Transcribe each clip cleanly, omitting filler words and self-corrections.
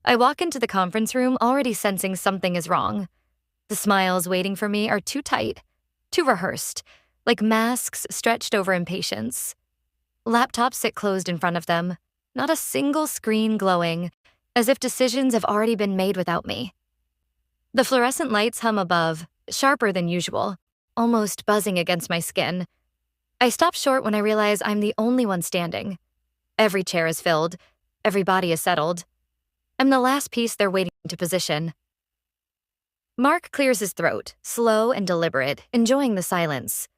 I walk into the conference room already sensing something is wrong. The smiles waiting for me are too tight, too rehearsed, like masks stretched over impatience. Laptops sit closed in front of them, not a single screen glowing, as if decisions have already been made without me. The fluorescent lights hum above, sharper than usual, almost buzzing against my skin. I stop short when I realize I'm the only one standing. Every chair is filled, every body is settled. I'm the last piece they're waiting to position. Mark clears his throat, slow and deliberate, enjoying the silence.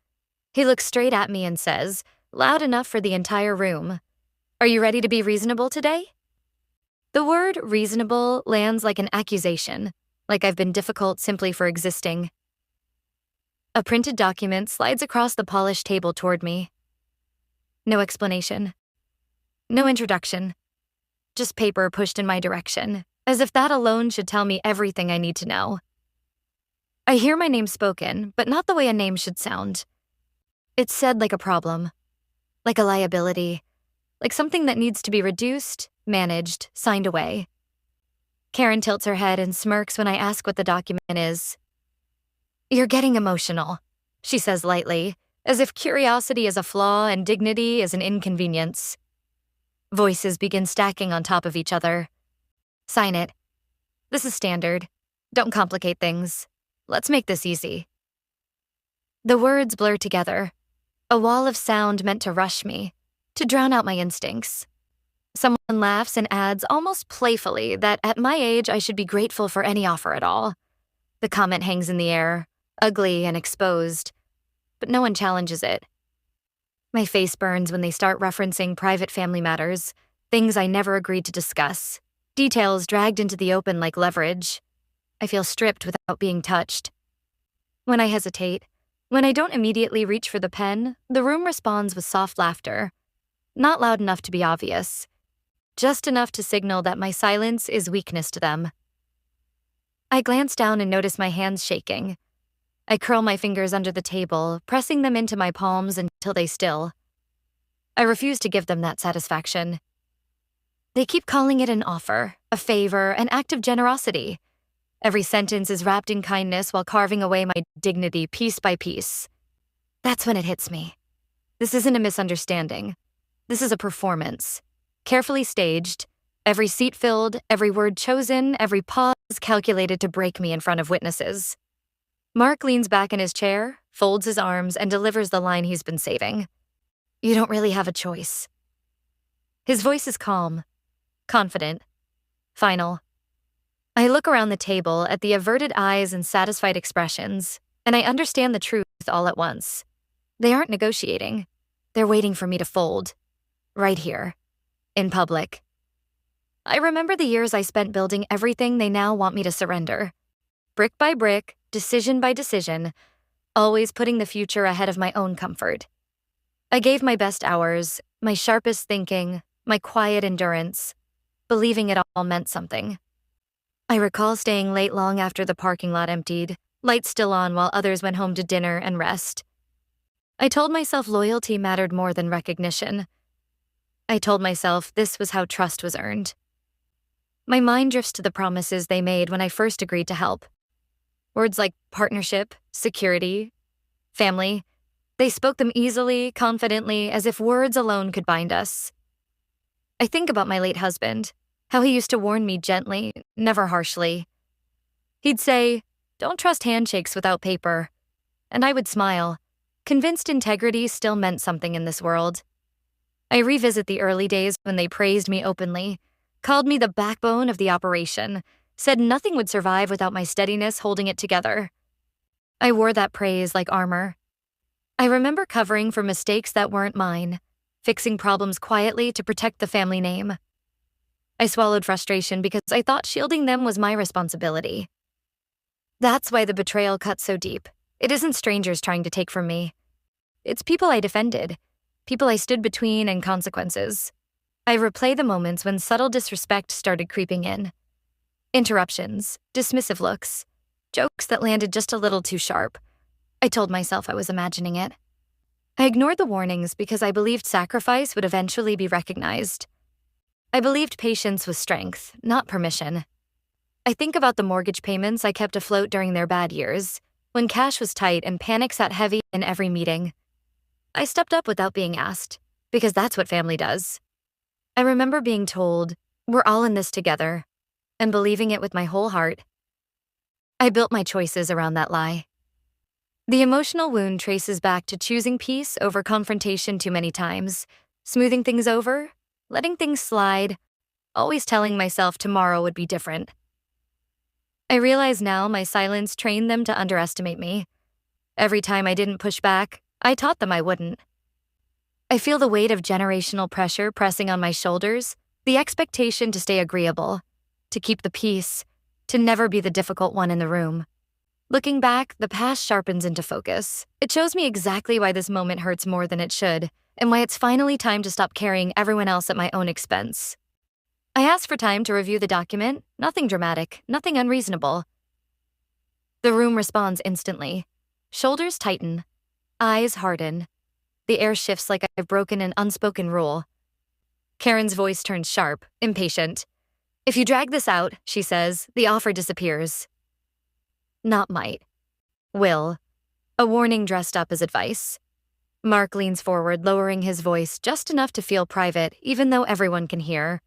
He looks straight at me and says, loud enough for the entire room, "Are you ready to be reasonable today?" The word reasonable lands like an accusation, like I've been difficult simply for existing. A printed document slides across the polished table toward me. No explanation. No introduction. Just paper pushed in my direction, as if that alone should tell me everything I need to know. I hear my name spoken, but not the way a name should sound. It's said like a problem, like a liability, like something that needs to be reduced, managed, signed away. Karen tilts her head and smirks when I ask what the document is. "You're getting emotional," she says lightly, as if curiosity is a flaw and dignity is an inconvenience. Voices begin stacking on top of each other. "Sign it. This is standard. Don't complicate things. Let's make this easy." The words blur together, a wall of sound meant to rush me, to drown out my instincts. Someone laughs and adds almost playfully that at my age I should be grateful for any offer at all. The comment hangs in the air, ugly and exposed, but no one challenges it. My face burns when they start referencing private family matters, things I never agreed to discuss, details dragged into the open like leverage. I feel stripped without being touched. When I hesitate, when I don't immediately reach for the pen, the room responds with soft laughter. Not loud enough to be obvious, just enough to signal that my silence is weakness to them. I glance down and notice my hands shaking. I curl my fingers under the table, pressing them into my palms until they still. I refuse to give them that satisfaction. They keep calling it an offer, a favor, an act of generosity. Every sentence is wrapped in kindness while carving away my dignity piece by piece. That's when it hits me. This isn't a misunderstanding. This is a performance, carefully staged, every seat filled, every word chosen, every pause calculated to break me in front of witnesses. Mark leans back in his chair, folds his arms, and delivers the line he's been saving. "You don't really have a choice." His voice is calm, confident, final. I look around the table at the averted eyes and satisfied expressions, and I understand the truth all at once. They aren't negotiating. They're waiting for me to fold. Right here. In public. I remember the years I spent building everything they now want me to surrender. Brick by brick, decision by decision, always putting the future ahead of my own comfort. I gave my best hours, my sharpest thinking, my quiet endurance, believing it all meant something. I recall staying late long after the parking lot emptied, lights still on while others went home to dinner and rest. I told myself loyalty mattered more than recognition. I told myself this was how trust was earned. My mind drifts to the promises they made when I first agreed to help. Words like partnership, security, family, they spoke them easily, confidently, as if words alone could bind us. I think about my late husband, how he used to warn me gently, never harshly. He'd say, "Don't trust handshakes without paper." And I would smile, convinced integrity still meant something in this world. I revisit the early days when they praised me openly, called me the backbone of the operation, said nothing would survive without my steadiness holding it together. I wore that praise like armor. I remember covering for mistakes that weren't mine, fixing problems quietly to protect the family name. I swallowed frustration because I thought shielding them was my responsibility. That's why the betrayal cut so deep. It isn't strangers trying to take from me. It's people I defended, people I stood between and consequences. I replay the moments when subtle disrespect started creeping in. Interruptions, dismissive looks, jokes that landed just a little too sharp. I told myself I was imagining it. I ignored the warnings because I believed sacrifice would eventually be recognized. I believed patience was strength, not permission. I think about the mortgage payments I kept afloat during their bad years, when cash was tight and panic sat heavy in every meeting. I stepped up without being asked, because that's what family does. I remember being told, "We're all in this together," and believing it with my whole heart. I built my choices around that lie. The emotional wound traces back to choosing peace over confrontation too many times, smoothing things over, letting things slide, always telling myself tomorrow would be different. I realize now my silence trained them to underestimate me. Every time I didn't push back, I taught them I wouldn't. I feel the weight of generational pressure pressing on my shoulders, the expectation to stay agreeable, to keep the peace, to never be the difficult one in the room. Looking back, the past sharpens into focus. It shows me exactly why this moment hurts more than it should, and why it's finally time to stop carrying everyone else at my own expense. I asked for time to review the document, nothing dramatic, nothing unreasonable. The room responds instantly. Shoulders tighten, eyes harden. The air shifts like I've broken an unspoken rule. Karen's voice turns sharp, impatient. "If you drag this out," she says, "the offer disappears." Not might. Will. A warning dressed up as advice. Mark leans forward, lowering his voice just enough to feel private, even though everyone can hear.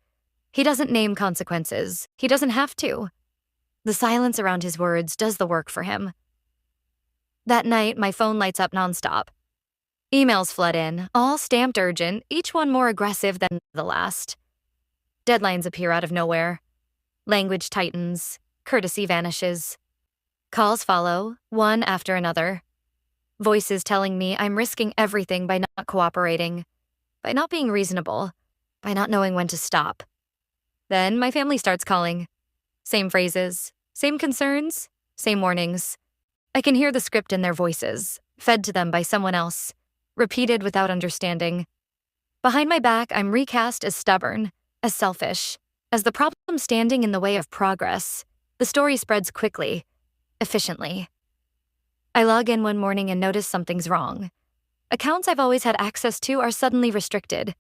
He doesn't name consequences. He doesn't have to. The silence around his words does the work for him. That night, my phone lights up nonstop. Emails flood in, all stamped urgent, each one more aggressive than the last. Deadlines appear out of nowhere. Language tightens. Courtesy vanishes. Calls follow, one after another. Voices telling me I'm risking everything by not cooperating, by not being reasonable, by not knowing when to stop. Then my family starts calling. Same phrases, same concerns, same warnings. I can hear the script in their voices, fed to them by someone else, repeated without understanding. Behind my back, I'm recast as stubborn, as selfish, as the problem standing in the way of progress. The story spreads quickly, efficiently. I log in one morning and notice something's wrong. Accounts I've always had access to are suddenly restricted.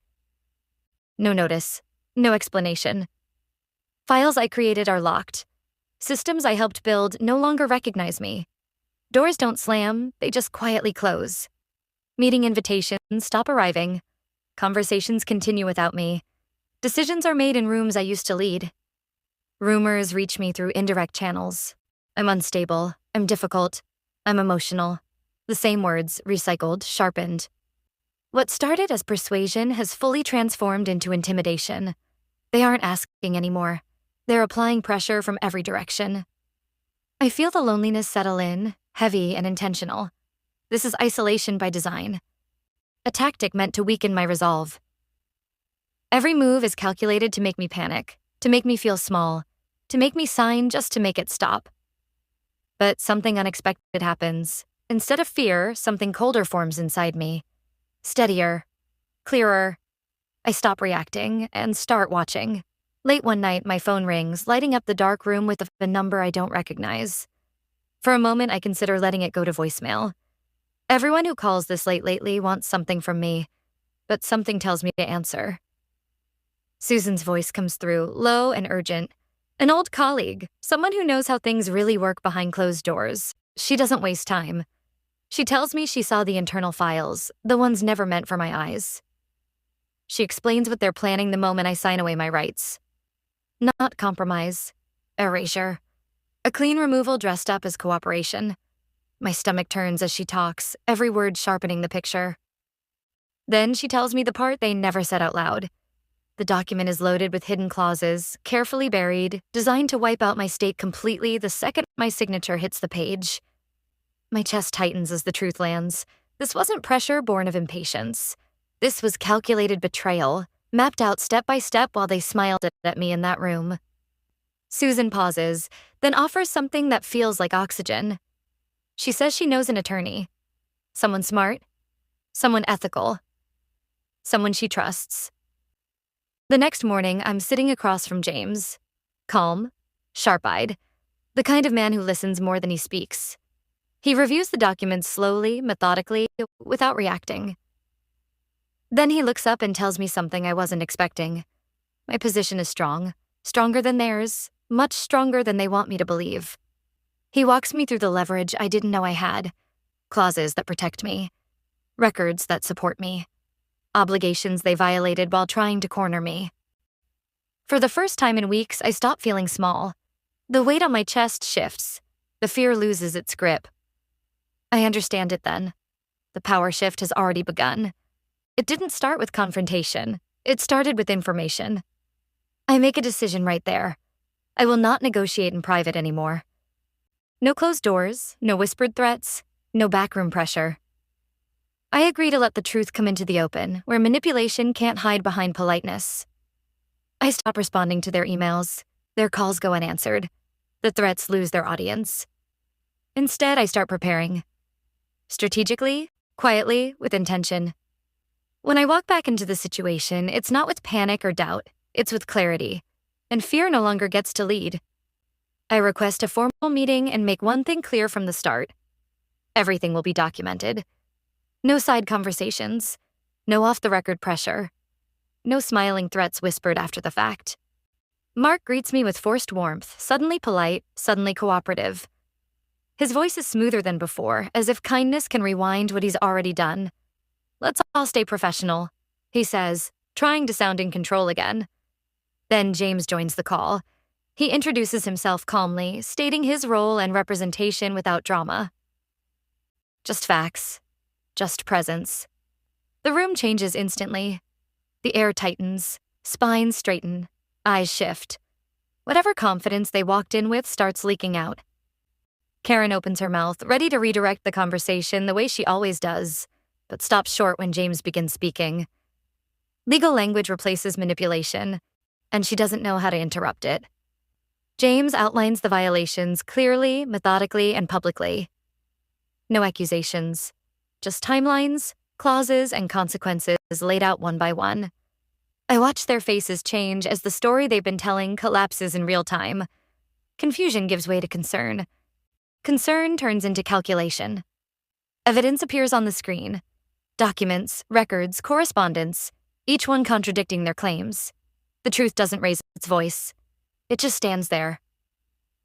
No notice, no explanation. Files I created are locked. Systems I helped build no longer recognize me. Doors don't slam, they just quietly close. Meeting invitations stop arriving. Conversations continue without me. Decisions are made in rooms I used to lead. Rumors reach me through indirect channels. I'm unstable, I'm difficult, I'm emotional. The same words, recycled, sharpened. What started as persuasion has fully transformed into intimidation. They aren't asking anymore. They're applying pressure from every direction. I feel the loneliness settle in, heavy and intentional. This is isolation by design. A tactic meant to weaken my resolve. Every move is calculated to make me panic, to make me feel small, to make me sign just to make it stop. But something unexpected happens. Instead of fear, something colder forms inside me. Steadier, clearer. I stop reacting and start watching. Late one night, my phone rings, lighting up the dark room with a number I don't recognize. For a moment, I consider letting it go to voicemail. Everyone who calls this late lately wants something from me, but something tells me to answer. Susan's voice comes through, low and urgent. An old colleague, someone who knows how things really work behind closed doors. She doesn't waste time. She tells me she saw the internal files, the ones never meant for my eyes. She explains what they're planning the moment I sign away my rights. Not compromise, erasure. A clean removal dressed up as cooperation. My stomach turns as she talks, every word sharpening the picture. Then she tells me the part they never said out loud. The document is loaded with hidden clauses, carefully buried, designed to wipe out my state completely the second my signature hits the page. My chest tightens as the truth lands. This wasn't pressure born of impatience. This was calculated betrayal, mapped out step by step while they smiled at me in that room. Susan pauses, then offers something that feels like oxygen. She says she knows an attorney. Someone smart, someone ethical, someone she trusts. The next morning, I'm sitting across from James. Calm, sharp-eyed, the kind of man who listens more than he speaks. He reviews the documents slowly, methodically, without reacting. Then he looks up and tells me something I wasn't expecting. My position is strong, stronger than theirs, much stronger than they want me to believe. He walks me through the leverage I didn't know I had, clauses that protect me, records that support me, obligations they violated while trying to corner me. For the first time in weeks, I stop feeling small. The weight on my chest shifts. The fear loses its grip. I understand it then. The power shift has already begun. It didn't start with confrontation. It started with information. I make a decision right there. I will not negotiate in private anymore. No closed doors, no whispered threats, no backroom pressure. I agree to let the truth come into the open, where manipulation can't hide behind politeness. I stop responding to their emails. Their calls go unanswered. The threats lose their audience. Instead, I start preparing. Strategically, quietly, with intention. When I walk back into the situation, it's not with panic or doubt, it's with clarity. And fear no longer gets to lead. I request a formal meeting and make one thing clear from the start. Everything will be documented. No side conversations. No off-the-record pressure. No smiling threats whispered after the fact. Mark greets me with forced warmth, suddenly polite, suddenly cooperative. His voice is smoother than before, as if kindness can rewind what he's already done. "Let's all stay professional," he says, trying to sound in control again. Then James joins the call. He introduces himself calmly, stating his role and representation without drama. Just facts. Just presence. The room changes instantly. The air tightens, spines straighten, eyes shift. Whatever confidence they walked in with starts leaking out. Karen opens her mouth, ready to redirect the conversation the way she always does, but stops short when James begins speaking. Legal language replaces manipulation, and she doesn't know how to interrupt it. James outlines the violations clearly, methodically, and publicly. No accusations, just timelines, clauses, and consequences laid out one by one. I watch their faces change as the story they've been telling collapses in real time. Confusion gives way to concern. Concern turns into calculation. Evidence appears on the screen. Documents, records, correspondence, each one contradicting their claims. The truth doesn't raise its voice. It just stands there.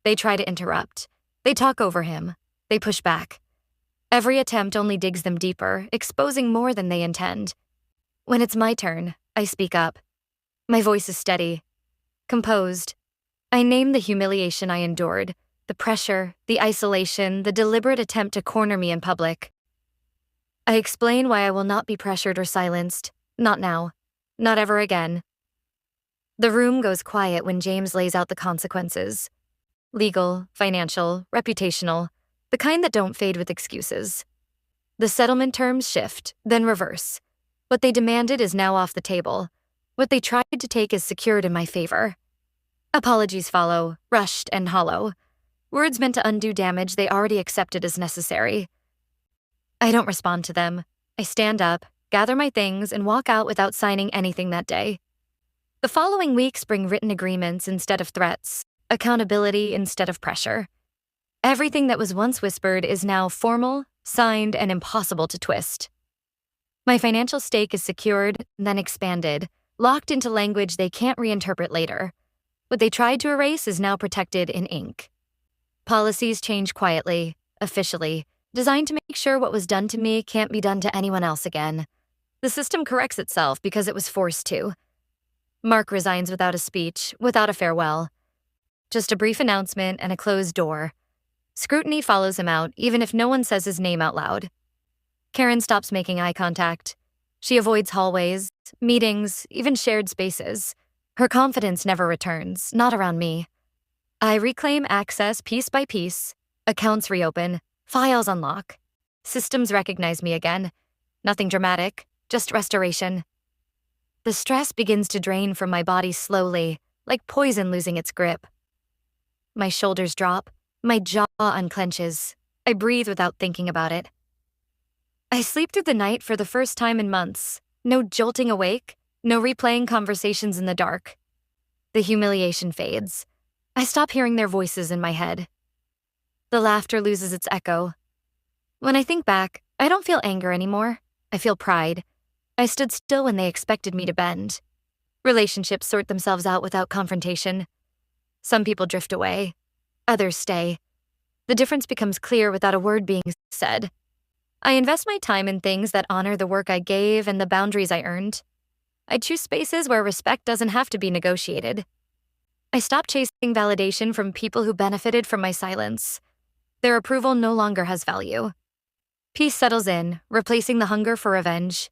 They try to interrupt. They talk over him. They push back. Every attempt only digs them deeper, exposing more than they intend. When it's my turn, I speak up. My voice is steady, composed. I name the humiliation I endured, the pressure, the isolation, the deliberate attempt to corner me in public. I explain why I will not be pressured or silenced. Not now. Not ever again. The room goes quiet when James lays out the consequences. Legal, financial, reputational, the kind that don't fade with excuses. The settlement terms shift, then reverse. What they demanded is now off the table. What they tried to take is secured in my favor. Apologies follow, rushed and hollow. Words meant to undo damage they already accepted as necessary. I don't respond to them. I stand up, gather my things, and walk out without signing anything that day. The following weeks bring written agreements instead of threats, accountability instead of pressure. Everything that was once whispered is now formal, signed, and impossible to twist. My financial stake is secured, then expanded, locked into language they can't reinterpret later. What they tried to erase is now protected in ink. Policies change quietly, officially, designed to make sure what was done to me can't be done to anyone else again. The system corrects itself because it was forced to. Mark resigns without a speech, without a farewell. Just a brief announcement and a closed door. Scrutiny follows him out, even if no one says his name out loud. Karen stops making eye contact. She avoids hallways, meetings, even shared spaces. Her confidence never returns, not around me. I reclaim access piece by piece. Accounts reopen. Files unlock. Systems recognize me again. Nothing dramatic, just restoration. The stress begins to drain from my body slowly, like poison losing its grip. My shoulders drop. My jaw unclenches. I breathe without thinking about it. I sleep through the night for the first time in months. No jolting awake, no replaying conversations in the dark. The humiliation fades. I stop hearing their voices in my head. The laughter loses its echo. When I think back, I don't feel anger anymore. I feel pride. I stood still when they expected me to bend. Relationships sort themselves out without confrontation. Some people drift away, others stay. The difference becomes clear without a word being said. I invest my time in things that honor the work I gave and the boundaries I earned. I choose spaces where respect doesn't have to be negotiated. I stop chasing validation from people who benefited from my silence. Their approval no longer has value. Peace settles in, replacing the hunger for revenge.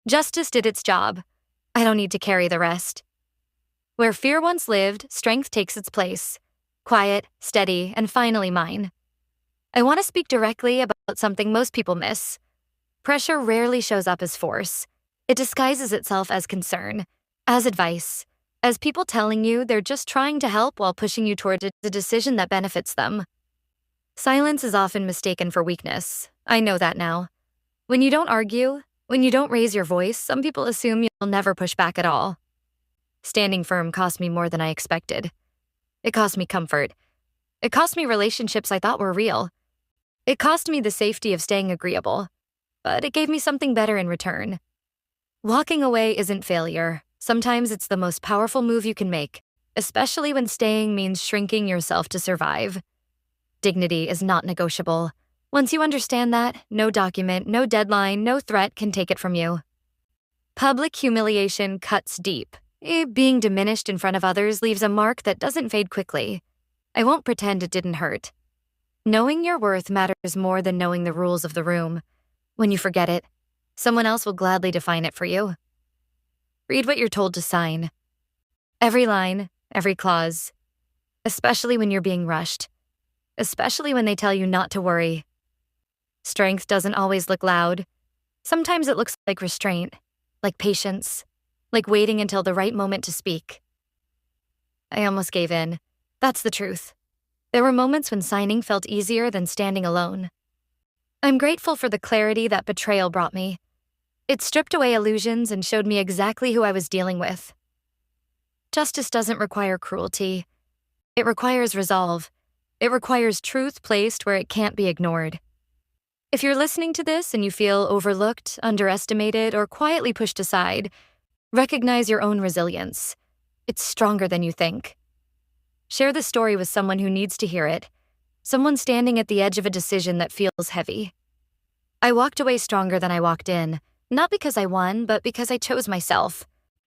Justice did its job. I don't need to carry the rest. Where fear once lived, strength takes its place. Quiet, steady, and finally mine. I want to speak directly about something most people miss. Pressure rarely shows up as force. It disguises itself as concern, as advice, as people telling you they're just trying to help while pushing you toward a decision that benefits them. Silence is often mistaken for weakness. I know that now. When you don't argue, when you don't raise your voice, some people assume you'll never push back at all. Standing firm cost me more than I expected. It cost me comfort. It cost me relationships I thought were real. It cost me the safety of staying agreeable. But it gave me something better in return. Walking away isn't failure. Sometimes it's the most powerful move you can make, especially when staying means shrinking yourself to survive. Dignity is not negotiable. Once you understand that, no document, no deadline, no threat can take it from you. Public humiliation cuts deep. Being diminished in front of others leaves a mark that doesn't fade quickly. I won't pretend it didn't hurt. Knowing your worth matters more than knowing the rules of the room. When you forget it, someone else will gladly define it for you. Read what you're told to sign. Every line, every clause. Especially when you're being rushed. Especially when they tell you not to worry. Strength doesn't always look loud. Sometimes it looks like restraint, like patience, like waiting until the right moment to speak. I almost gave in. That's the truth. There were moments when signing felt easier than standing alone. I'm grateful for the clarity that betrayal brought me. It stripped away illusions and showed me exactly who I was dealing with. Justice doesn't require cruelty. It requires resolve. It requires truth placed where it can't be ignored. If you're listening to this and you feel overlooked, underestimated, or quietly pushed aside, recognize your own resilience. It's stronger than you think. Share the story with someone who needs to hear it, someone standing at the edge of a decision that feels heavy. I walked away stronger than I walked in, not because I won, but because I chose myself.